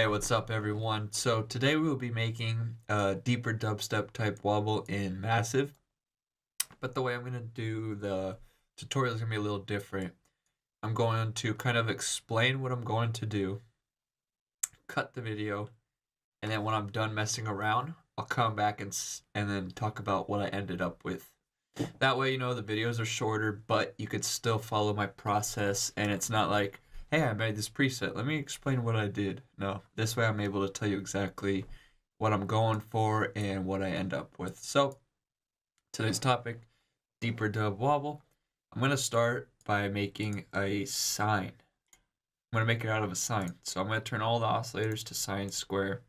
Hey, what's up, everyone? So today we will be making a deeper dubstep type wobble in Massive, but the way I'm going to do the tutorial is going to be a little different. I'm going to kind of explain what I'm going to do, cut the video, and then when I'm done messing around, I'll come back and then talk about what I ended up with. That way, the videos are shorter, but you could still follow my process, and it's not like, hey, I made this preset, let me explain what I did. No, this way I'm able to tell you exactly what I'm going for and what I end up with. So, today's topic, deeper dub wobble. I'm going to start by making a sine. I'm going to make it out of a sine. So I'm going to turn all the oscillators to sine square.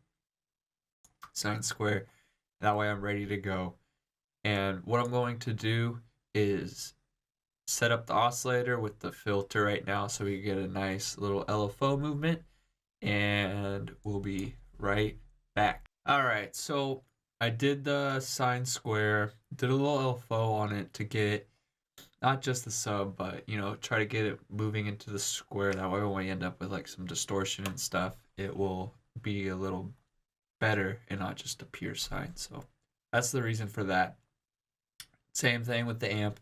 Sine square. That way I'm ready to go. And what I'm going to do is set up the oscillator with the filter right now so we get a nice little LFO movement, and we'll be right back. Alright, so I did the sine square, did a little LFO on it to get not just the sub, but try to get it moving into the square. That way when we end up with like some distortion and stuff, it will be a little better and not just a pure sine. So that's the reason for that. Same thing with the amp.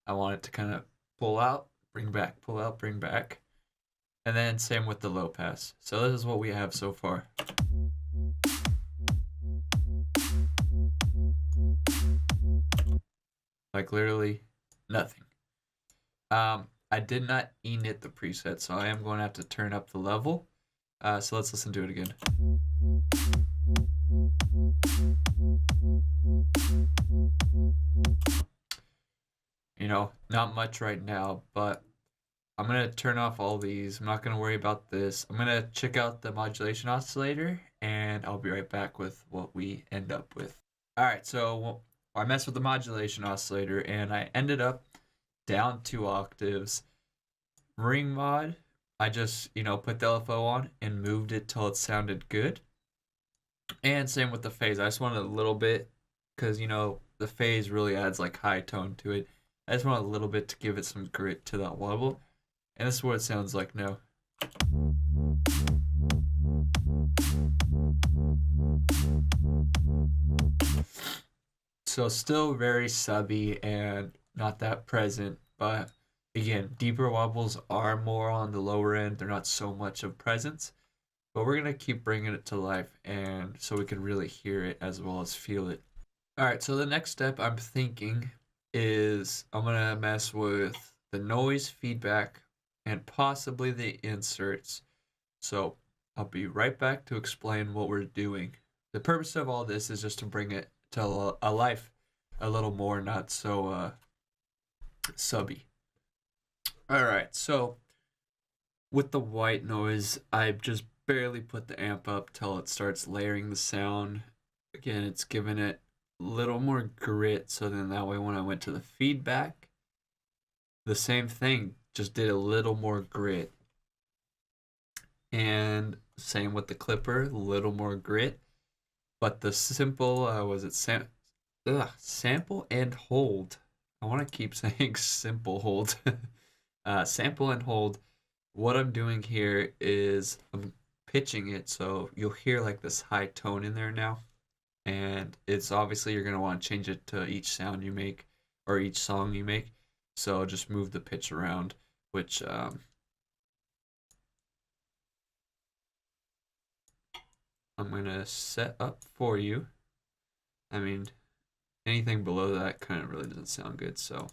I want it to kind of pull out, bring back, pull out, bring back. And then same with the low pass. So this is what we have so far. Like literally nothing. I did not init the preset, so I am going to have to turn up the level. So let's listen to it again. Not much right now, but I'm going to turn off all these. I'm not going to worry about this. I'm going to check out the modulation oscillator, and I'll be right back with what we end up with. Alright, so I messed with the modulation oscillator, and I ended up down 2 octaves. Ring mod, I just, put the LFO on and moved it till it sounded good. And same with the phase. I just wanted a little bit, because, the phase really adds like high tone to it. I just want a little bit to give it some grit to that wobble. And this is what it sounds like now. So still very subby and not that present, but again, deeper wobbles are more on the lower end. They're not so much of presence, but we're going to keep bringing it to life and so we can really hear it as well as feel it. All right, so the next step I'm thinking is I'm going to mess with the noise feedback and possibly the inserts. So I'll be right back to explain what we're doing. The purpose of all this is just to bring it to a life a little more, not so subby. All right, so with the white noise, I just barely put the amp up till it starts layering the sound. Again, it's giving it a little more grit, so then that way when I went to the feedback, the same thing, just did a little more grit. And same with the clipper, a little more grit. But the simple, sample and hold. I want to keep saying simple hold. Sample and hold. What I'm doing here is I'm pitching it, so you'll hear like this high tone in there now. And it's obviously you're going to want to change it to each sound you make or each song you make. So just move the pitch around, which I'm going to set up for you. I mean, anything below that kind of really doesn't sound good, so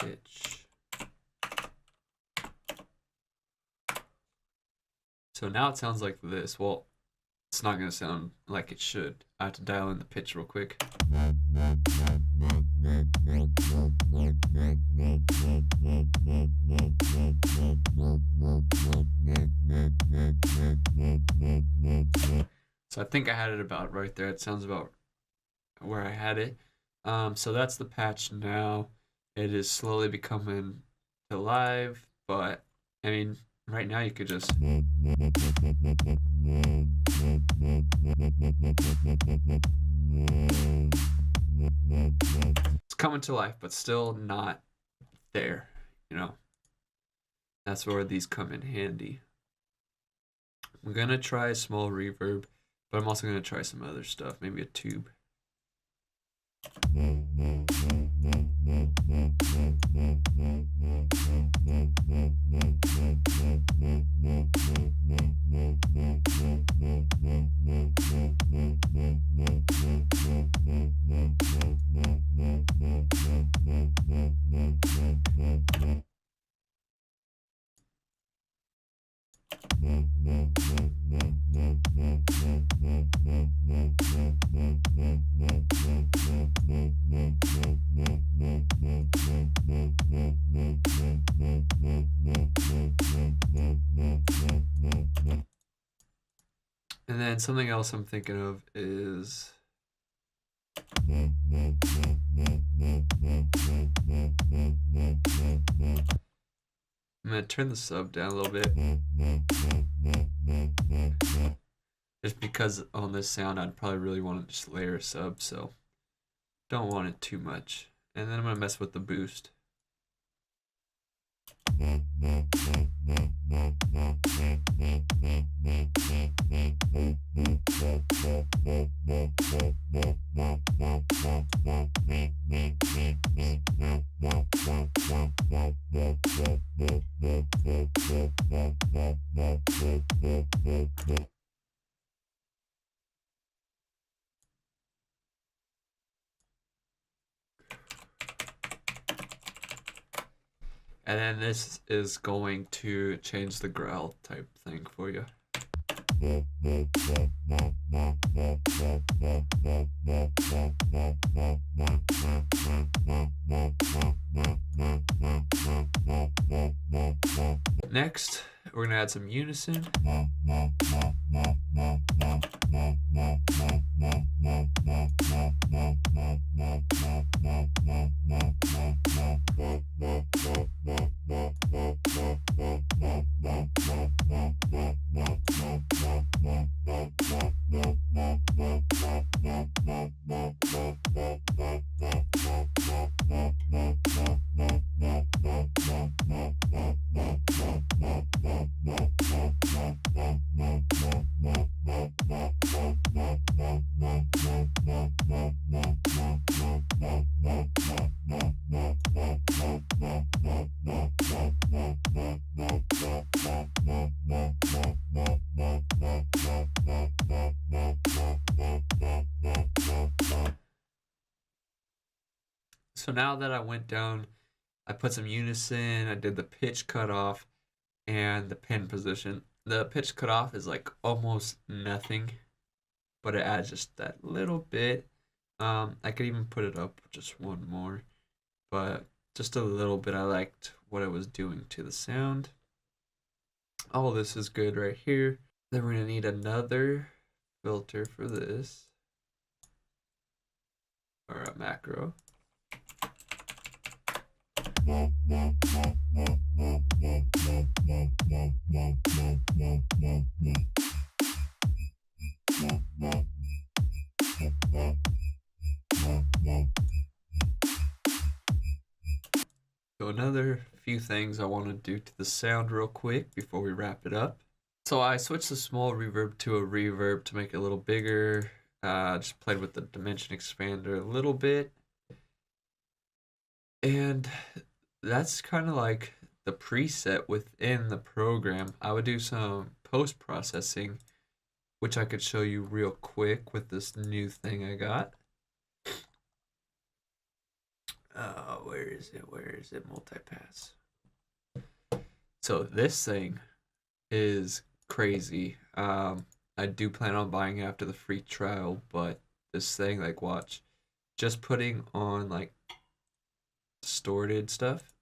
pitch. So now it sounds like this. Well, it's not going to sound like it should. I have to dial in the pitch real quick. So I think I had it about right there. It sounds about where I had it. So that's the patch now. It is slowly becoming alive, but I mean, right now you could just it's coming to life, but still not there, That's where these come in handy. I'm gonna try a small reverb, but I'm also gonna try some other stuff, maybe a tube. And then something else I'm thinking of is I'm gonna turn the sub down a little bit. Just because on this sound I'd probably really want to just layer a sub, so don't want it too much. And then I'm gonna mess with the boost. And then this is going to change the growl type thing for you. Next, we're gonna add some unison. So now that I went down, I put some unison, I did the pitch cutoff and the pin position. The pitch cutoff is like almost nothing, but it adds just that little bit. I could even put it up just one more, but just a little bit. I liked what it was doing to the sound. All this is good right here. Then we're gonna need another filter for this, or a macro. So another few things I want to do to the sound real quick before we wrap it up. So I switched the small reverb to a reverb to make it a little bigger. Just played with the dimension expander a little bit. And that's kind of like the preset within the program. I would do some post-processing, which I could show you real quick with this new thing I got. Where is it? Where is it? Multipass. So this thing is crazy. I do plan on buying it after the free trial, but this thing, like, watch, just putting on like distorted stuff.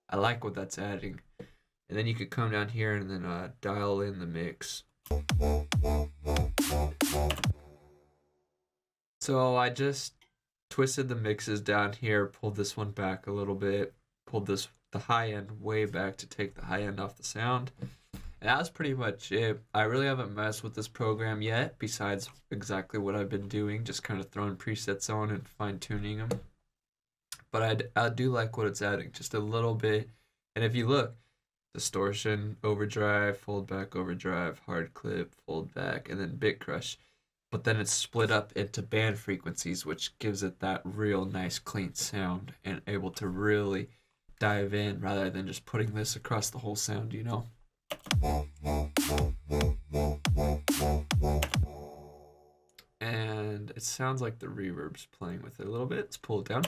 I like what that's adding. And then you could come down here and then dial in the mix. So I just twisted the mixes down here, pulled this one back a little bit, pulled the high end way back to take the high end off the sound. And that was pretty much it. I really haven't messed with this program yet, besides exactly what I've been doing, just kind of throwing presets on and fine tuning them. But I do like what it's adding, just a little bit. And if you look, distortion, overdrive, fold back, overdrive, hard clip, fold back, and then bit crush. But then it's split up into band frequencies, which gives it that real nice clean sound and able to really dive in rather than just putting this across the whole sound, you know? And it sounds like the reverb's playing with it a little bit. Let's pull it down.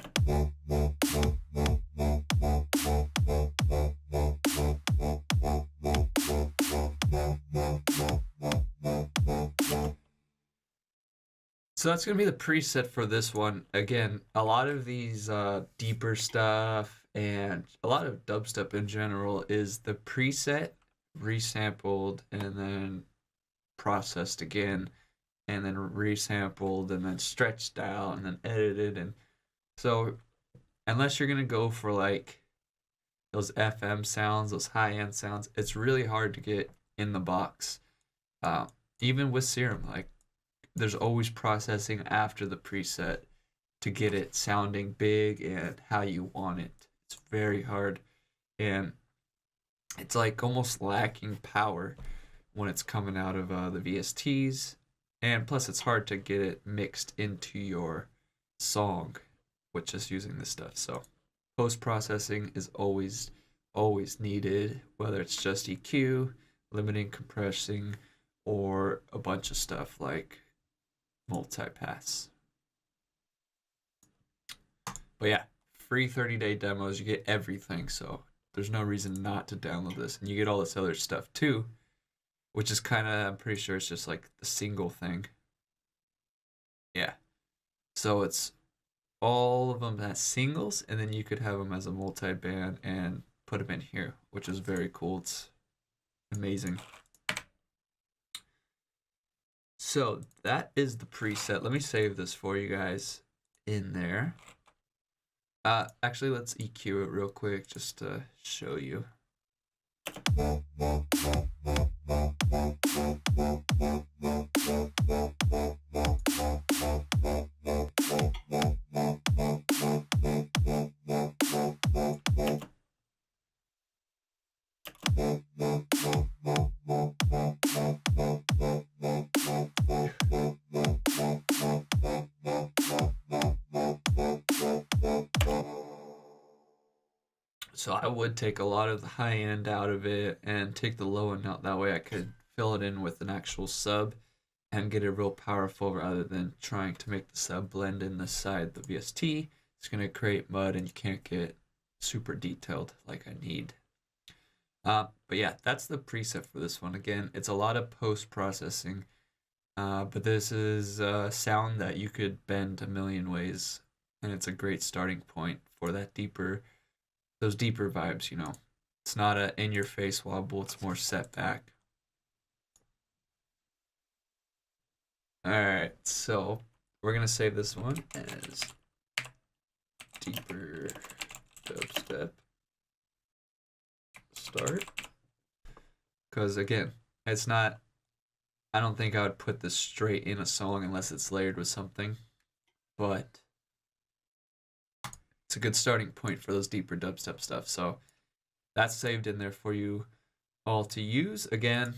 So that's going to be the preset for this one. Again, a lot of these deeper stuff and a lot of dubstep in general is the preset resampled and then processed again and then resampled and then stretched out and then edited. And so unless you're going to go for like those FM sounds, those high-end sounds, it's really hard to get in the box. Even with Serum, like there's always processing after the preset to get it sounding big and how you want it. It's very hard, and it's like almost lacking power when it's coming out of the VSTs, and plus it's hard to get it mixed into your song with just using this stuff. So post-processing is always needed, whether it's just EQ, limiting, compressing, or a bunch of stuff like multi-pass. But yeah, free 30-day demos, you get everything, so there's no reason not to download this. And you get all this other stuff too, which is kind of, I'm pretty sure it's just like the single thing. Yeah. So it's all of them as singles, and then you could have them as a multi-band and put them in here, which is very cool. It's amazing. So that is the preset. Let me save this for you guys in there. Actually, let's EQ it real quick just to show you. So I would take a lot of the high end out of it and take the low end out. That way I could fill it in with an actual sub and get it real powerful rather than trying to make the sub blend in the side the VST. It's going to create mud and you can't get super detailed like I need. But yeah, that's the preset for this one. Again, it's a lot of post-processing, but this is a sound that you could bend a million ways, and it's a great starting point for that those deeper vibes, you know. It's not a in-your-face wobble, it's more set back. Alright, so we're going to save this one as deeper dubstep start. Because again, it's not, I don't think I would put this straight in a song unless it's layered with something. But it's a good starting point for those deeper dubstep stuff. So that's saved in there for you all to use. Again,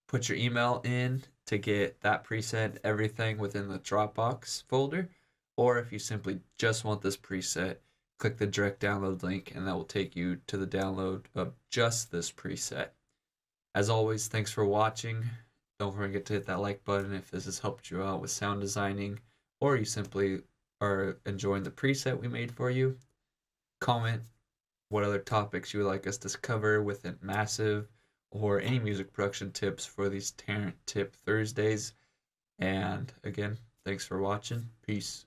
put your email in to get that preset, everything within the Dropbox folder. Or if you simply just want this preset, click the direct download link and that will take you to the download of just this preset. As always, thanks for watching. Don't forget to hit that like button if this has helped you out with sound designing, or you simply are enjoying the preset we made for you. Comment what other topics you would like us to cover within Massive, or any music production tips for these Tarant Tip Thursdays. And again, thanks for watching. Peace.